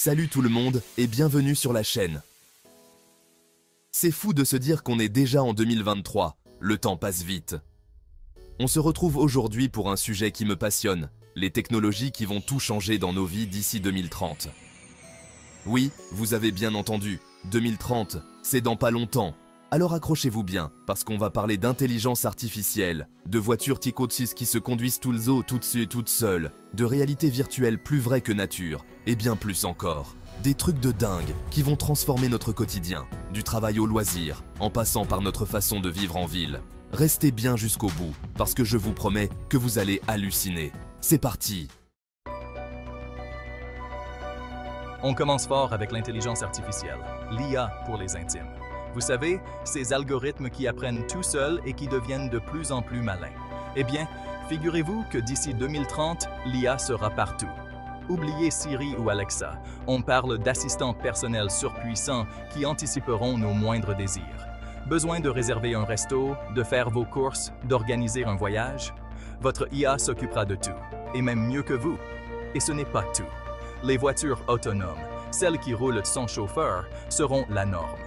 Salut tout le monde et bienvenue sur la chaîne. C'est fou de se dire qu'on est déjà en 2023, le temps passe vite. On se retrouve aujourd'hui pour un sujet qui me passionne, les technologies qui vont tout changer dans nos vies d'ici 2030. Oui, vous avez bien entendu, 2030, c'est dans pas longtemps. Alors accrochez-vous bien, parce qu'on va parler d'intelligence artificielle, de voitures Tikotsis qui se conduisent toutes seules, de réalité virtuelle plus vraie que nature, et bien plus encore. Des trucs de dingue qui vont transformer notre quotidien, du travail au loisir, en passant par notre façon de vivre en ville. Restez bien jusqu'au bout, parce que je vous promets que vous allez halluciner. C'est parti! On commence fort avec l'intelligence artificielle, l'IA pour les intimes. Vous savez, ces algorithmes qui apprennent tout seuls et qui deviennent de plus en plus malins. Eh bien, figurez-vous que d'ici 2030, l'IA sera partout. Oubliez Siri ou Alexa, on parle d'assistants personnels surpuissants qui anticiperont nos moindres désirs. Besoin de réserver un resto, de faire vos courses, d'organiser un voyage? Votre IA s'occupera de tout, et même mieux que vous. Et ce n'est pas tout. Les voitures autonomes, celles qui roulent sans chauffeur, seront la norme.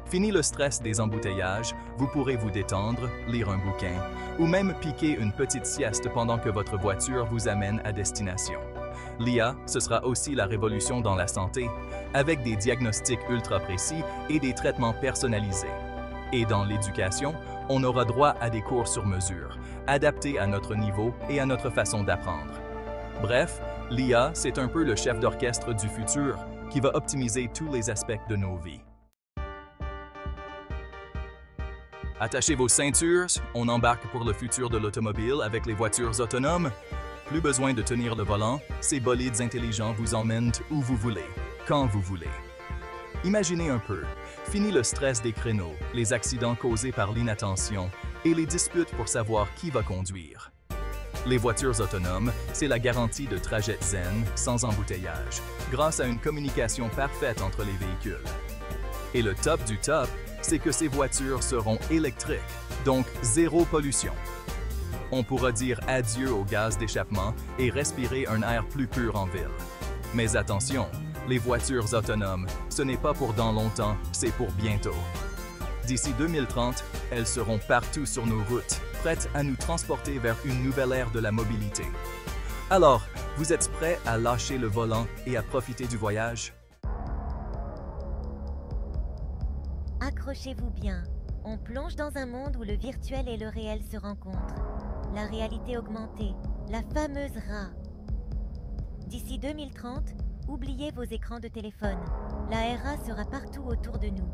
Fini le stress des embouteillages, vous pourrez vous détendre, lire un bouquin, ou même piquer une petite sieste pendant que votre voiture vous amène à destination. L'IA, ce sera aussi la révolution dans la santé, avec des diagnostics ultra précis et des traitements personnalisés. Et dans l'éducation, on aura droit à des cours sur mesure, adaptés à notre niveau et à notre façon d'apprendre. Bref, l'IA, c'est un peu le chef d'orchestre du futur qui va optimiser tous les aspects de nos vies. Attachez vos ceintures, on embarque pour le futur de l'automobile avec les voitures autonomes. Plus besoin de tenir le volant, ces bolides intelligents vous emmènent où vous voulez, quand vous voulez. Imaginez un peu, fini le stress des créneaux, les accidents causés par l'inattention et les disputes pour savoir qui va conduire. Les voitures autonomes, c'est la garantie de trajets zen, sans embouteillage, grâce à une communication parfaite entre les véhicules. Et le top du top, c'est que ces voitures seront électriques, donc zéro pollution. On pourra dire adieu au gaz d'échappement et respirer un air plus pur en ville. Mais attention, les voitures autonomes, ce n'est pas pour dans longtemps, c'est pour bientôt. D'ici 2030, elles seront partout sur nos routes, prêtes à nous transporter vers une nouvelle ère de la mobilité. Alors, vous êtes prêts à lâcher le volant et à profiter du voyage? Accrochez-vous bien, on plonge dans un monde où le virtuel et le réel se rencontrent. La réalité augmentée, la fameuse RA. D'ici 2030, oubliez vos écrans de téléphone. La RA sera partout autour de nous.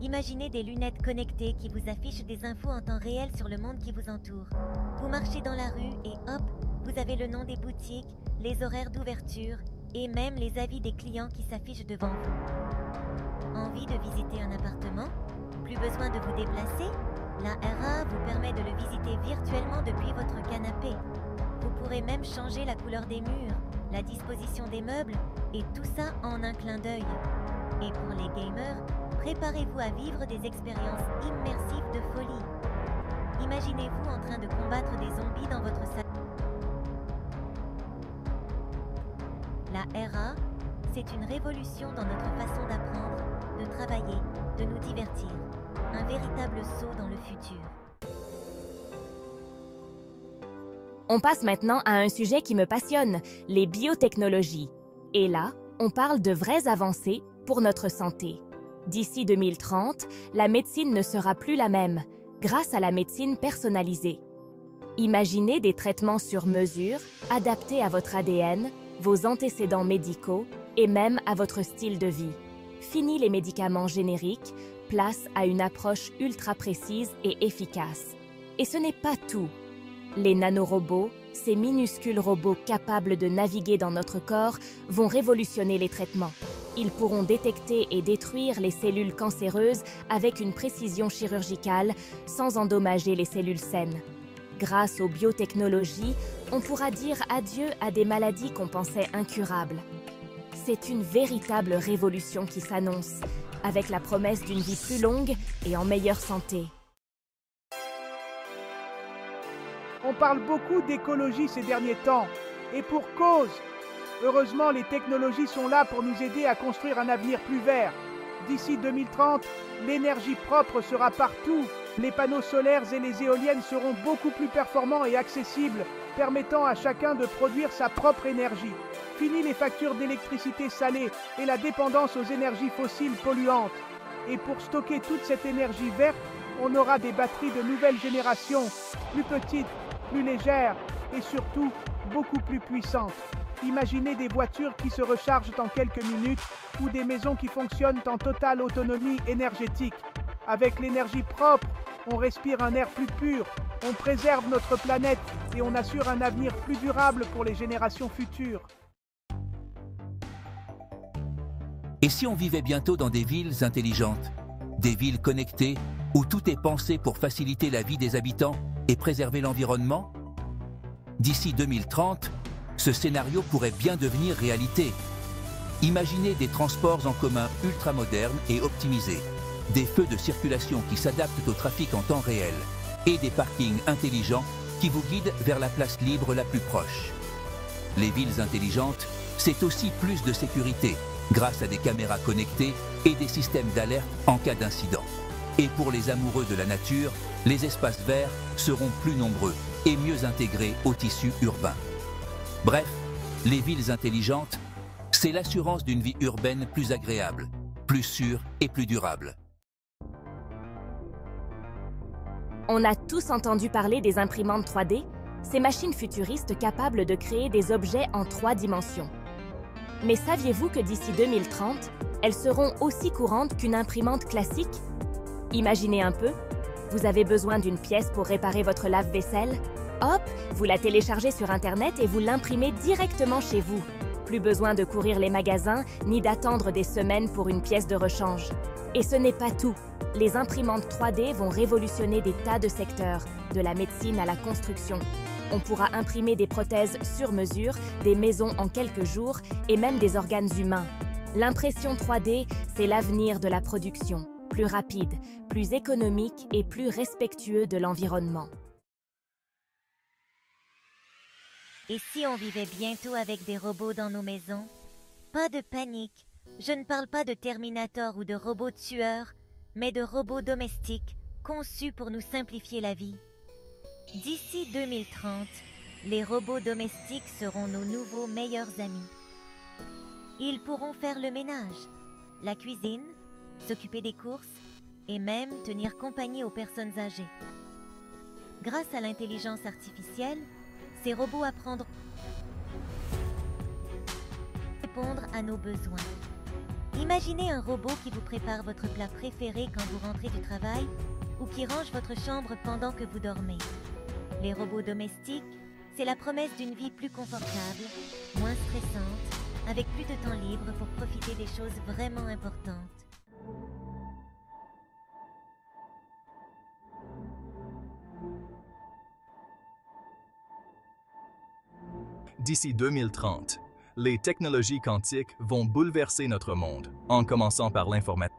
Imaginez des lunettes connectées qui vous affichent des infos en temps réel sur le monde qui vous entoure. Vous marchez dans la rue et hop, vous avez le nom des boutiques, les horaires d'ouverture et même les avis des clients qui s'affichent devant vous. Envie de visiter un appartement? Plus besoin de vous déplacer? La RA vous permet de le visiter virtuellement depuis votre canapé. Vous pourrez même changer la couleur des murs, la disposition des meubles, et tout ça en un clin d'œil. Et pour les gamers, préparez-vous à vivre des expériences immersives de folie. Imaginez-vous en train de combattre des zombies dans votre salle. La RA, c'est une révolution dans notre façon d'apprendre, de travailler, de nous divertir. Un véritable saut dans le futur. On passe maintenant à un sujet qui me passionne, les biotechnologies. Et là, on parle de vraies avancées pour notre santé. D'ici 2030, la médecine ne sera plus la même, grâce à la médecine personnalisée. Imaginez des traitements sur mesure, adaptés à votre ADN, vos antécédents médicaux et même à votre style de vie. Fini les médicaments génériques, place à une approche ultra précise et efficace. Et ce n'est pas tout. Les nanorobots, ces minuscules robots capables de naviguer dans notre corps, vont révolutionner les traitements. Ils pourront détecter et détruire les cellules cancéreuses avec une précision chirurgicale sans endommager les cellules saines. Grâce aux biotechnologies, on pourra dire adieu à des maladies qu'on pensait incurables. C'est une véritable révolution qui s'annonce, avec la promesse d'une vie plus longue et en meilleure santé. On parle beaucoup d'écologie ces derniers temps, et pour cause. Heureusement, les technologies sont là pour nous aider à construire un avenir plus vert. D'ici 2030, l'énergie propre sera partout. Les panneaux solaires et les éoliennes seront beaucoup plus performants et accessibles, permettant à chacun de produire sa propre énergie. Fini les factures d'électricité salées et la dépendance aux énergies fossiles polluantes. Et pour stocker toute cette énergie verte, on aura des batteries de nouvelle génération, plus petites, plus légères et surtout beaucoup plus puissantes. Imaginez des voitures qui se rechargent en quelques minutes ou des maisons qui fonctionnent en totale autonomie énergétique. Avec l'énergie propre, on respire un air plus pur, on préserve notre planète et on assure un avenir plus durable pour les générations futures. Et si on vivait bientôt dans des villes intelligentes, des villes connectées, où tout est pensé pour faciliter la vie des habitants et préserver l'environnement? D'ici 2030, ce scénario pourrait bien devenir réalité. Imaginez des transports en commun ultramodernes et optimisés, des feux de circulation qui s'adaptent au trafic en temps réel et des parkings intelligents qui vous guident vers la place libre la plus proche. Les villes intelligentes, c'est aussi plus de sécurité, grâce à des caméras connectées et des systèmes d'alerte en cas d'incident. Et pour les amoureux de la nature, les espaces verts seront plus nombreux et mieux intégrés au tissu urbain. Bref, les villes intelligentes, c'est l'assurance d'une vie urbaine plus agréable, plus sûre et plus durable. On a tous entendu parler des imprimantes 3D, ces machines futuristes capables de créer des objets en 3 dimensions. Mais saviez-vous que d'ici 2030, elles seront aussi courantes qu'une imprimante classique? Imaginez un peu, vous avez besoin d'une pièce pour réparer votre lave-vaisselle. Hop, vous la téléchargez sur Internet et vous l'imprimez directement chez vous. Plus besoin de courir les magasins, ni d'attendre des semaines pour une pièce de rechange. Et ce n'est pas tout. Les imprimantes 3D vont révolutionner des tas de secteurs, de la médecine à la construction. On pourra imprimer des prothèses sur mesure, des maisons en quelques jours et même des organes humains. L'impression 3D, c'est l'avenir de la production. Plus rapide, plus économique et plus respectueux de l'environnement. Et si on vivait bientôt avec des robots dans nos maisons? Pas de panique, je ne parle pas de Terminator ou de robots tueurs, mais de robots domestiques, conçus pour nous simplifier la vie. D'ici 2030, les robots domestiques seront nos nouveaux meilleurs amis. Ils pourront faire le ménage, la cuisine, s'occuper des courses et même tenir compagnie aux personnes âgées. Grâce à l'intelligence artificielle, ces robots apprendront à répondre à nos besoins. Imaginez un robot qui vous prépare votre plat préféré quand vous rentrez du travail ou qui range votre chambre pendant que vous dormez. Les robots domestiques, c'est la promesse d'une vie plus confortable, moins stressante, avec plus de temps libre pour profiter des choses vraiment importantes. D'ici 2030, les technologies quantiques vont bouleverser notre monde, en commençant par l'informatique.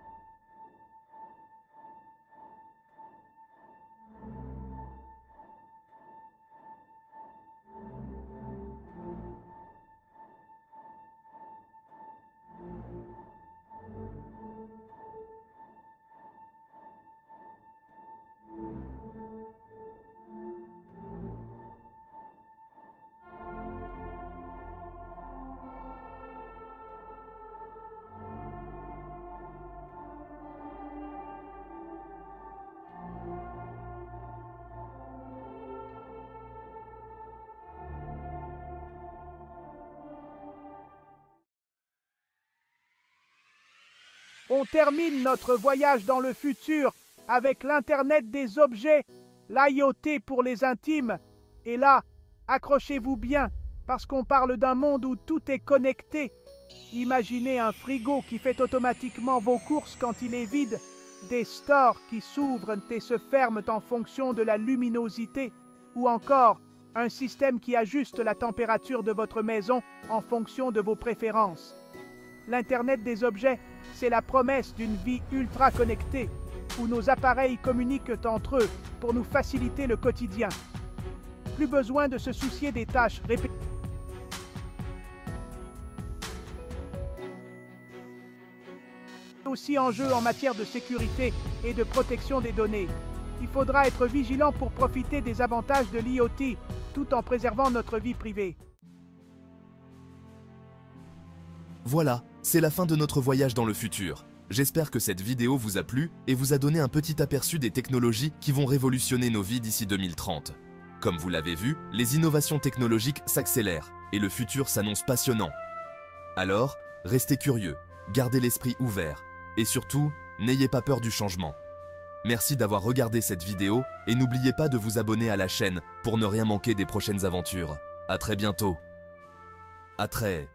On termine notre voyage dans le futur avec l'Internet des objets, l'IoT pour les intimes. Et là, accrochez-vous bien, parce qu'on parle d'un monde où tout est connecté. Imaginez un frigo qui fait automatiquement vos courses quand il est vide, des stores qui s'ouvrent et se ferment en fonction de la luminosité, ou encore un système qui ajuste la température de votre maison en fonction de vos préférences. L'Internet des objets, c'est la promesse d'une vie ultra connectée, où nos appareils communiquent entre eux pour nous faciliter le quotidien. Plus besoin de se soucier des tâches répétitives. Aussi en jeu en matière de sécurité et de protection des données. Il faudra être vigilant pour profiter des avantages de l'IoT, tout en préservant notre vie privée. Voilà, c'est la fin de notre voyage dans le futur. J'espère que cette vidéo vous a plu et vous a donné un petit aperçu des technologies qui vont révolutionner nos vies d'ici 2030. Comme vous l'avez vu, les innovations technologiques s'accélèrent et le futur s'annonce passionnant. Alors, restez curieux, gardez l'esprit ouvert et surtout, n'ayez pas peur du changement. Merci d'avoir regardé cette vidéo et n'oubliez pas de vous abonner à la chaîne pour ne rien manquer des prochaines aventures. À très bientôt. À très